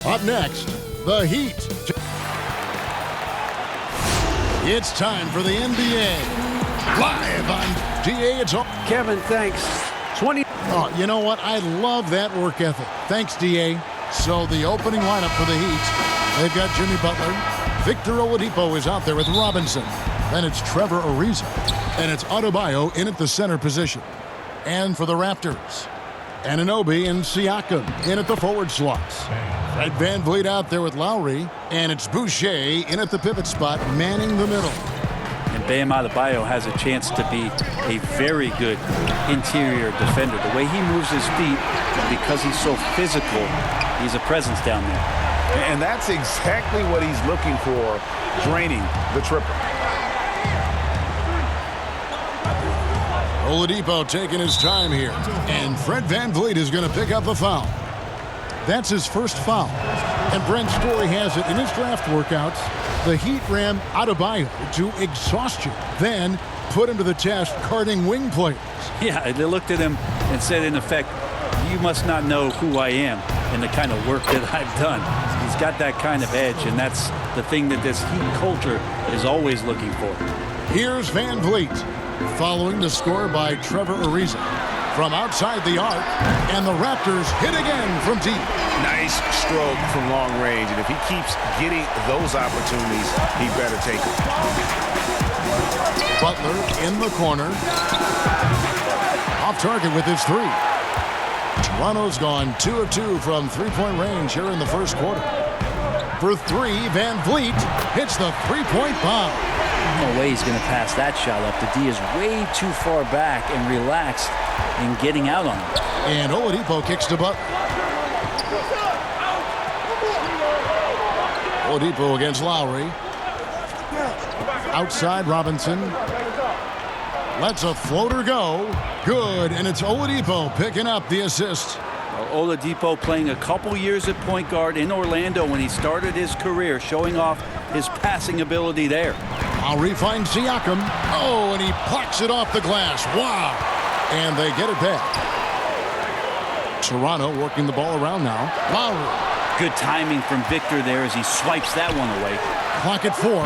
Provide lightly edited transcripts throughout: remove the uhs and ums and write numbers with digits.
Up next, the Heat. It's time for the NBA. Live on GA. It's all. Kevin, thanks. 20. Oh, you know what? I love that work ethic. Thanks, DA. So the opening lineup for the Heat, they've got Jimmy Butler. Victor Oladipo is out there with Robinson. Then it's Trevor Ariza. And it's Adebayo in at the center position. And for the Raptors, Anunoby and Siakam in at the forward slots. Fred VanVleet out there with Lowry. And it's Boucher in at the pivot spot, manning the middle. And Bam Adebayo has a chance to be a very good interior defender. The way he moves his feet, because he's so physical, he's a presence down there. And that's exactly what he's looking for, draining the triple. Oladipo taking his time here. And Fred VanVleet is going to pick up the foul. That's his first foul. And Brent Story has it in his draft workouts. The Heat ran Adebayo to exhaustion, then put him to the test carding wing players. Yeah, they looked at him and said, in effect, you must not know who I am and the kind of work that I've done. He's got that kind of edge, and that's the thing that this Heat culture is always looking for. Here's VanVleet, following the score by Trevor Ariza. From outside the arc, and the Raptors hit again from deep. Nice stroke from long range, and if he keeps getting those opportunities, he better take them. Butler in the corner. Off target with his three. Toronto's gone 2 of 2 from three-point range here in the first quarter. For three, VanVleet hits the three-point bomb. No way he's going to pass that shot up. The D is way too far back and relaxed in getting out on him. And Oladipo kicks to Butler. Oladipo against Lowry. Outside Robinson. Lets a floater go. Good, and it's Oladipo picking up the assist. Oladipo playing a couple years at point guard in Orlando when he started his career, showing off his passing ability there. Lowry finds Siakam. Oh, and he plucks it off the glass. Wow. And they get it back. Toronto working the ball around now. Lowry. Good timing from Victor there as he swipes that one away. Clock at 4.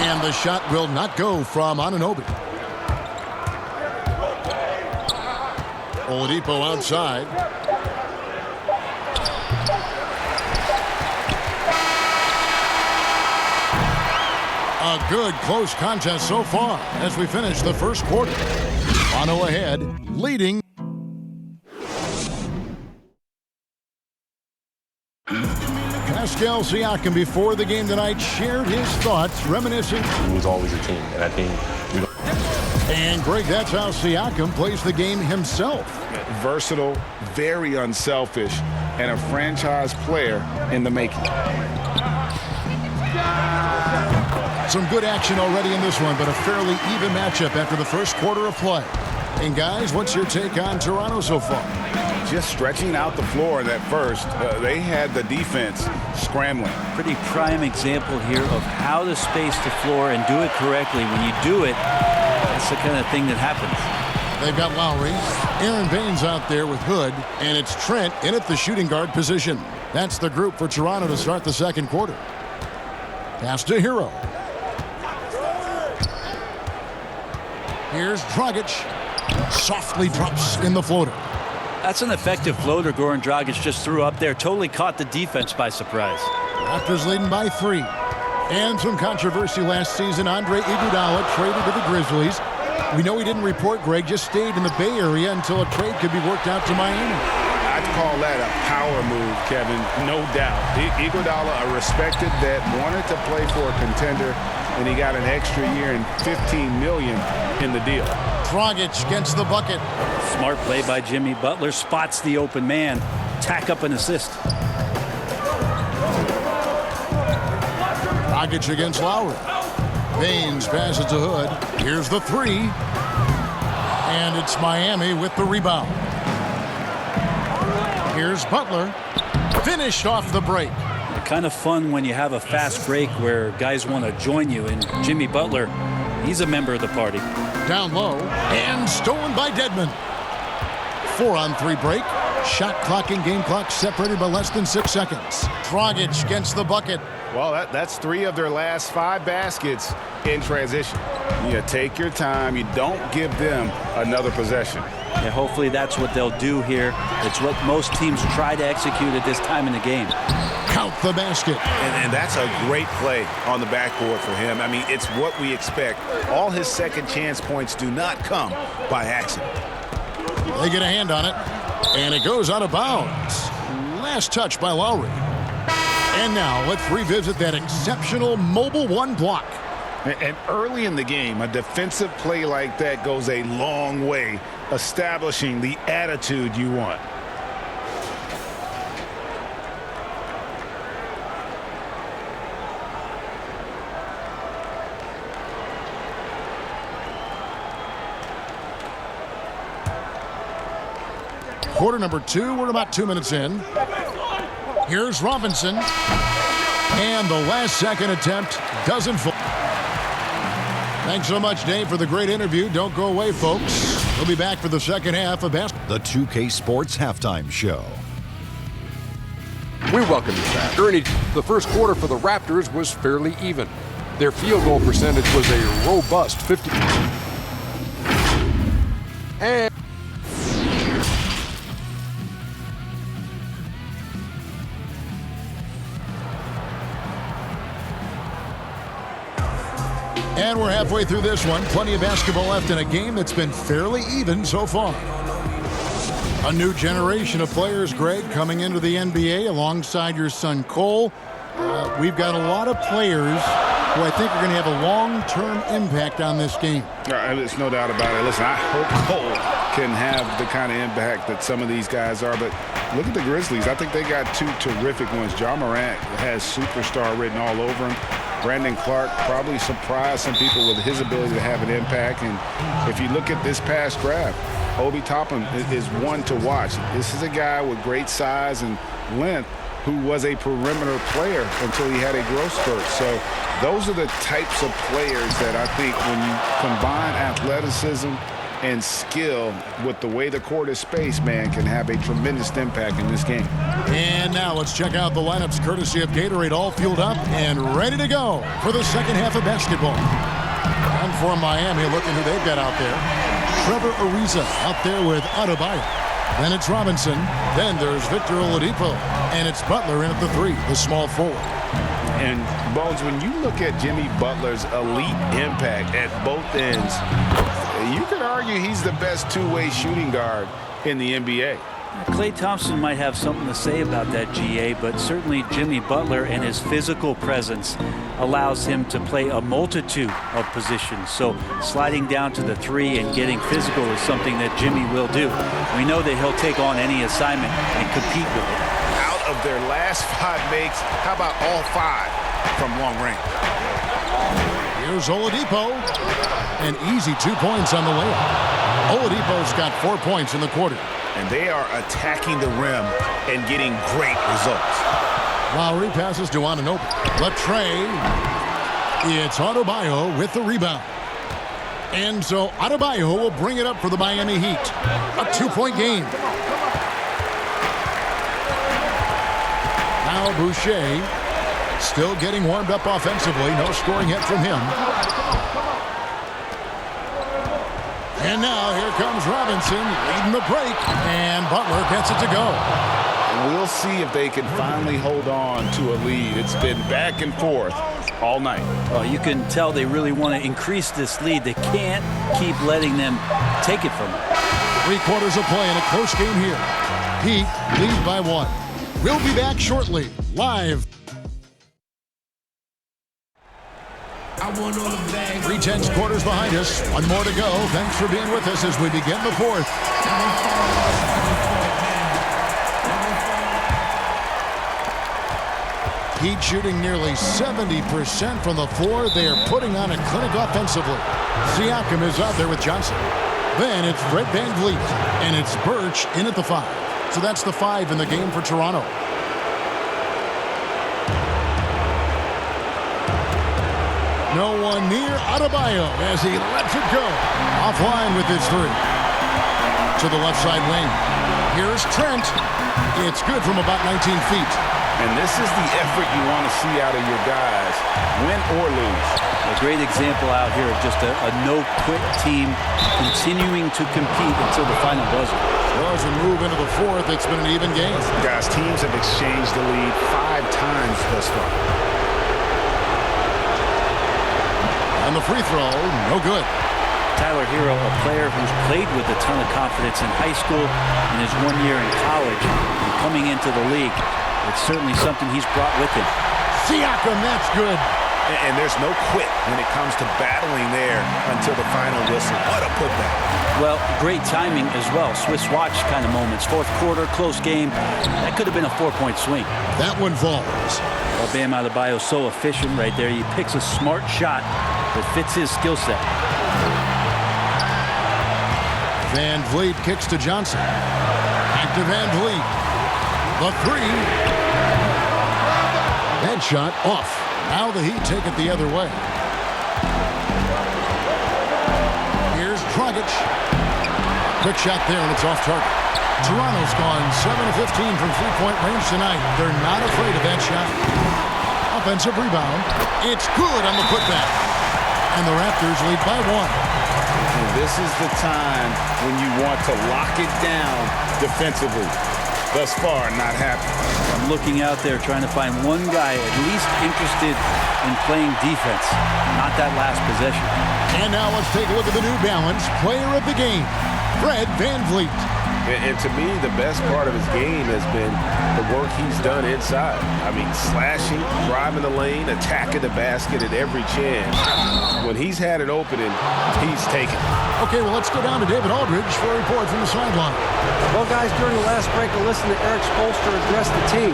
And the shot will not go from Anunoby. Oladipo outside. A good close contest so far as we finish the first quarter. Toronto ahead, leading. Pascal Siakam before the game tonight shared his thoughts, reminiscing. It was always a team, and I think we don't. And Greg, that's how Siakam plays the game himself. Versatile, very unselfish, and a franchise player in the making. Some good action already in this one, but a fairly even matchup after the first quarter of play. And guys, what's your take on Toronto so far? Just stretching out the floor in that first. They had the defense scrambling. Pretty prime example here of how to space the floor and do it correctly. When you do it, that's the kind of thing that happens. They've got Lowry, Aaron Baines out there with Hood, and it's Trent in at the shooting guard position. That's the group for Toronto to start the second quarter. Pass to Hero. Here's Dragic. Softly drops in the floater. That's an effective floater Goran Dragic just threw up there. Totally caught the defense by surprise. Raptors leading by 3. And some controversy last season. Andre Iguodala traded to the Grizzlies. We know he didn't report, Greg, just stayed in the Bay Area until a trade could be worked out to Miami. I'd call that a power move, Kevin, no doubt. Iguodala, a respected vet, wanted to play for a contender, and he got an extra year and $15 million in the deal. Dragic gets the bucket. Smart play by Jimmy Butler. Spots the open man. Tack up an assist. Dragic against Lowry. Baines passes to Hood. Here's the three. And it's Miami with the rebound. Here's Butler. Finished off the break. Kind of fun when you have a fast break where guys want to join you. And Jimmy Butler, he's a member of the party. Down low. And stolen by Dedmon. 4-on-3 break. Shot clock and game clock separated by less than 6 seconds. Dragic gets the bucket. Well, that's 3 of their last 5 baskets in transition. You take your time. You don't give them another possession. Yeah, hopefully that's what they'll do here. It's what most teams try to execute at this time in the game. Count the basket. And that's a great play on the backboard for him. I mean, it's what we expect. All his second chance points do not come by accident. They get a hand on it, and it goes out of bounds. Last touch by Lowry. And now let's revisit that exceptional mobile 1 block. And early in the game, a defensive play like that goes a long way establishing the attitude you want. Quarter number 2, we're about 2 minutes in. Here's Robinson. And the last second attempt doesn't fall. Thanks so much, Dave, for the great interview. Don't go away, folks. We'll be back for the second half of the 2K Sports Halftime Show. We welcome you back. During the first quarter for the Raptors was fairly even. Their field goal percentage was a robust 50. And we're halfway through this one. Plenty of basketball left in a game that's been fairly even so far. A new generation of players, Greg, coming into the NBA alongside your son Cole. We've got a lot of players who I think are going to have a long-term impact on this game. There's no doubt about it. Listen, I hope Cole can have the kind of impact that some of these guys are. But look at the Grizzlies. I think they got 2 terrific ones. Ja Morant has superstar written all over him. Brandon Clark probably surprised some people with his ability to have an impact. And if you look at this past draft, Obi Toppin is one to watch. This is a guy with great size and length who was a perimeter player until he had a growth spurt. So those are the types of players that I think when you combine athleticism and skill with the way the court is spaced, man, can have a tremendous impact in this game. And now let's check out the lineups courtesy of Gatorade, all fueled up and ready to go for the second half of basketball. And for Miami, looking who they've got out there. Trevor Ariza out there with Adebayo. Then it's Robinson. Then there's Victor Oladipo. And it's Butler in at the 3, the small forward. And, Bones, when you look at Jimmy Butler's elite impact at both ends, you could argue he's the best two-way shooting guard in the NBA. Klay Thompson might have something to say about that, GA, but certainly Jimmy Butler and his physical presence allows him to play a multitude of positions. So sliding down to the 3 and getting physical is something that Jimmy will do. We know that he'll take on any assignment and compete with it. Out of their last 5 makes, how about all 5 from long range? Here's Oladipo. An easy 2 points on the layup. Oladipo's got 4 points in the quarter. And they are attacking the rim and getting great results. Lowry passes to Anunoby. Latrey. It's Adebayo with the rebound. And so Adebayo will bring it up for the Miami Heat. A 2-point game. Now Boucher still getting warmed up offensively. No scoring hit from him. And now here comes Robinson leading the break. And Butler gets it to go. We'll see if they can finally hold on to a lead. It's been back and forth all night. You can tell they really want to increase this lead. They can't keep letting them take it from them. 3 quarters of play in a close game here. Heat lead by 1. We'll be back shortly, live. 3/10 quarters behind us. 1 more to go. Thanks for being with us as we begin the 4th. Heat shooting nearly 70% from the floor. They are putting on a clinic offensively. Siakam is out there with Johnson. Then it's Fred VanVleet, and it's Birch in at the 5. So that's the 5 in the game for Toronto. No one near Adebayo as he lets it go. Offline with his 3. To the left side wing. Here's Trent. It's good from about 19 feet. And this is the effort you want to see out of your guys, win or lose. A great example out here of just a no-quit team continuing to compete until the final buzzer. Well, as we move into the fourth, it's been an even game. Guys, teams have exchanged the lead 5 times thus far. And the free throw, no good. Tyler Hero, a player who's played with a ton of confidence in high school and his 1 year in college and coming into the league. It's certainly something he's brought with him. Siakam, that's good. And there's no quit when it comes to battling there until the final whistle. What a putback. Well, great timing as well. Swiss watch kind of moments. Fourth quarter, close game. That could have been a 4-point swing. That one falls. Well, Bam Adebayo so efficient right there. He picks a smart shot that fits his skill set. Van Vliet kicks to Johnson. Back to Van Vliet. The three. That shot off. Now the Heat take it the other way. Here's Dragic. Quick shot there, and it's off target. Toronto's gone 7 of 15 from three-point range tonight. They're not afraid of that shot. Offensive rebound. It's good on the putback. And the Raptors lead by 1. And this is the time when you want to lock it down defensively. Thus far, not happening. I'm looking out there trying to find one guy at least interested in playing defense, not that last possession. And now let's take a look at the New Balance player of the game, Fred VanVleet. And to me, the best part of his game has been the work he's done inside. I mean, slashing, driving the lane, attacking the basket at every chance. When he's had it opening, he's taken it. Okay, well, let's go down to David Aldridge for a report from the sideline. Well, guys, during the last break, I listened to Eric Spoelstra address the team.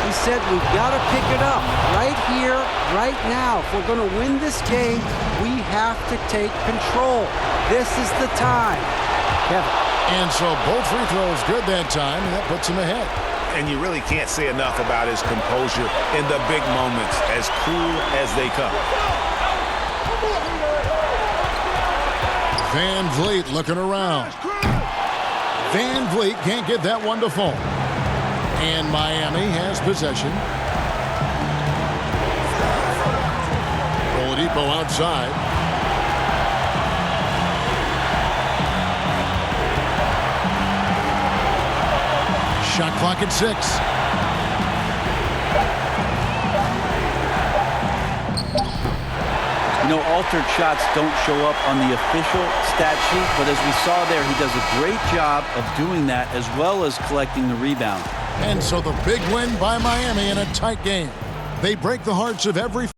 He said we've got to pick it up right here, right now. If we're going to win this game, we have to take control. This is the time. Kevin. And so both free throws good that time, and that puts him ahead. And you really can't say enough about his composure in the big moments, as cool as they come. Van Vliet looking around. Van Vliet can't get that one to fall. And Miami has possession. Oladipo outside. Shot clock at 6. You know, altered shots don't show up on the official stat sheet, but as we saw there, he does a great job of doing that as well as collecting the rebound. And so the big win by Miami in a tight game. They break the hearts of every